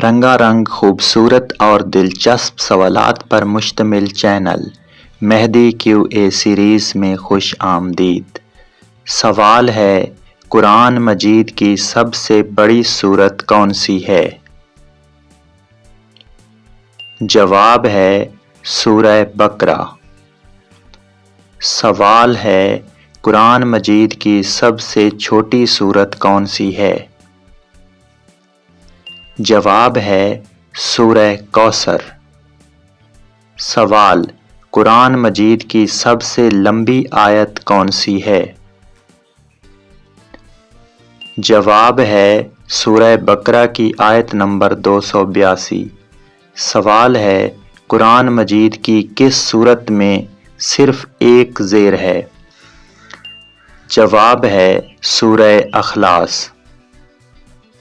رنگا رنگ خوبصورت اور دلچسپ سوالات پر مشتمل channel Mahdi Q a series میں خوش آمدید۔ سوال ہے، قرآن مجید کی سب سے بڑی سورت کون سی ہے؟ جواب ہے سورہ بقرہ۔ سوال ہے، قرآن مجید کی سب سے چھوٹی سورت کون سی ہے؟ جواب ہے سورہ کوثر۔ سوال، قرآن مجید کی سب سے لمبی آیت کون سی ہے؟ جواب ہے سورہ بقرہ کی آیت نمبر 282۔ سوال ہے، قرآن مجید کی کس سورت میں صرف ایک زیر ہے؟ جواب ہے سورہ اخلاص۔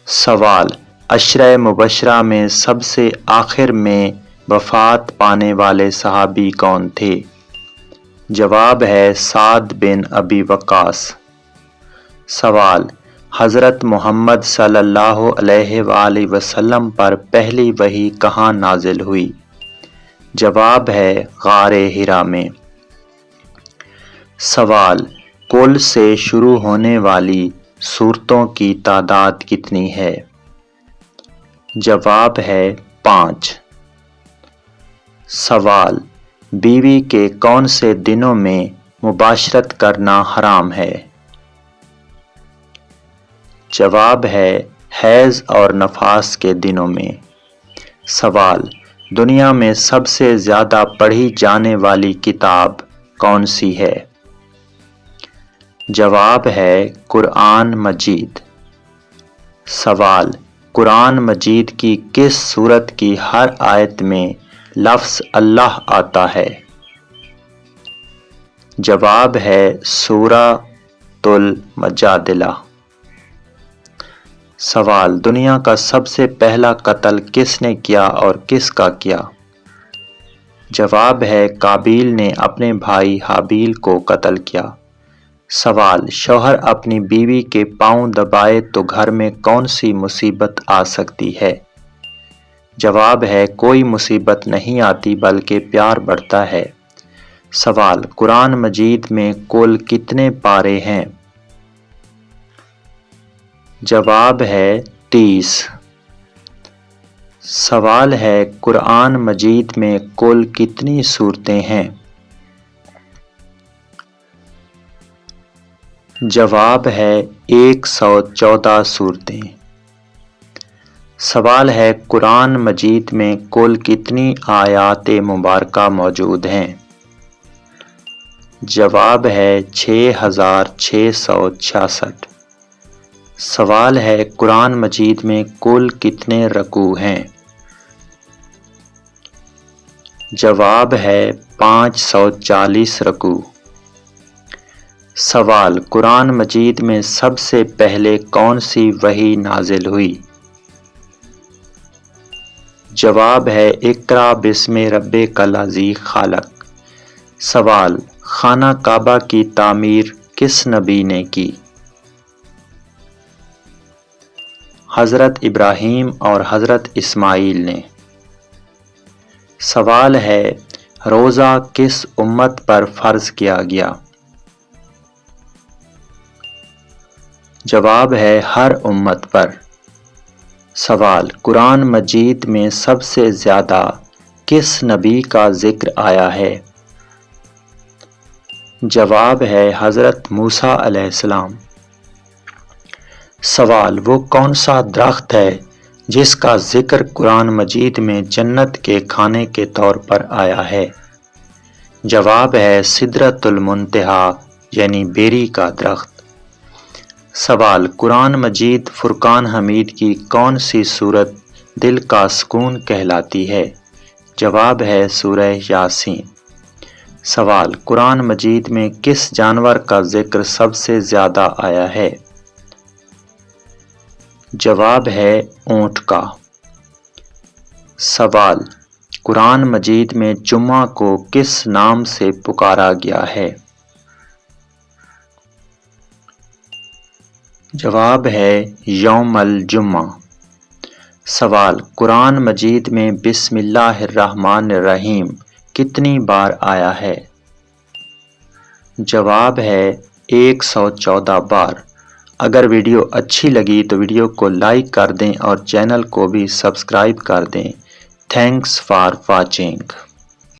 سوال، عشرہ مبشرہ میں سب سے آخر میں وفات پانے والے صحابی کون تھے؟ جواب ہے سعد بن ابی وقاص۔ سوال، حضرت محمد صلی اللہ علیہ وآلہ وسلم پر پہلی وحی کہاں نازل ہوئی؟ جواب ہے غار حرا میں۔ سوال، کل سے شروع ہونے والی سورتوں کی تعداد کتنی ہے؟ جواب ہے 5۔ سوال، بیوی کے کون سے دنوں میں مباشرت کرنا حرام ہے؟ جواب ہے حیض اور نفاس کے دنوں میں۔ سوال، دنیا میں سب سے زیادہ پڑھی جانے والی کتاب کون سی ہے؟ جواب ہے قرآن مجید۔ سوال، قرآن مجید کی کس سورت کی ہر آیت میں لفظ اللہ آتا ہے؟ جواب ہے سورۃ المجادلہ۔ سوال، دنیا کا سب سے پہلا قتل کس نے کیا اور کس کا کیا؟ جواب ہے قابیل نے اپنے بھائی حابیل کو قتل کیا۔ سوال، شوہر اپنی بیوی کے پاؤں دبائے تو گھر میں کون سی مصیبت آ سکتی ہے؟ جواب ہے کوئی مصیبت نہیں آتی بلکہ پیار بڑھتا ہے۔ سوال، قرآن مجید میں کل کتنے پارے ہیں؟ جواب ہے 30۔ سوال ہے، قرآن مجید میں کل کتنی سورتیں ہیں؟ جواب ہے 114 سورتیں۔ سوال ہے، قرآن مجید میں کل کتنی آیات مبارکہ موجود ہیں؟ جواب ہے 6666۔ سوال ہے، قرآن مجید میں کل کتنے رکوع ہیں؟ جواب ہے 540 رکوع۔ سوال، قرآن مجید میں سب سے پہلے کون سی وحی نازل ہوئی؟ جواب ہے اقرأ بسم ربک الذی خلق۔ سوال، خانہ کعبہ کی تعمیر کس نبی نے کی؟ حضرت ابراہیم اور حضرت اسماعیل نے۔ سوال ہے، روزہ کس امت پر فرض کیا گیا؟ جواب ہے ہر امت پر۔ سوال، قرآن مجید میں سب سے زیادہ کس نبی کا ذکر آیا ہے؟ جواب ہے حضرت موسیٰ علیہ السلام۔ سوال، وہ کون سا درخت ہے جس کا ذکر قرآن مجید میں جنت کے کھانے کے طور پر آیا ہے؟ جواب ہے سدرۃ المنتہا یعنی بیری کا درخت۔ سوال، قرآن مجید فرقان حمید کی کون سی سورت دل کا سکون کہلاتی ہے؟ جواب ہے سورہ یاسین۔ سوال، قرآن مجید میں کس جانور کا ذکر سب سے زیادہ آیا ہے؟ جواب ہے اونٹ کا۔ سوال، قرآن مجید میں جمعہ کو کس نام سے پکارا گیا ہے؟ جواب ہے یوم الجمعہ۔ سوال: قرآن مجید میں بسم اللہ الرحمن الرحیم کتنی بار آیا ہے؟ جواب ہے 114 بار۔ اگر ویڈیو اچھی لگی تو ویڈیو کو لائک کر دیں اور چینل کو بھی سبسکرائب کر دیں۔ Thanks for watching.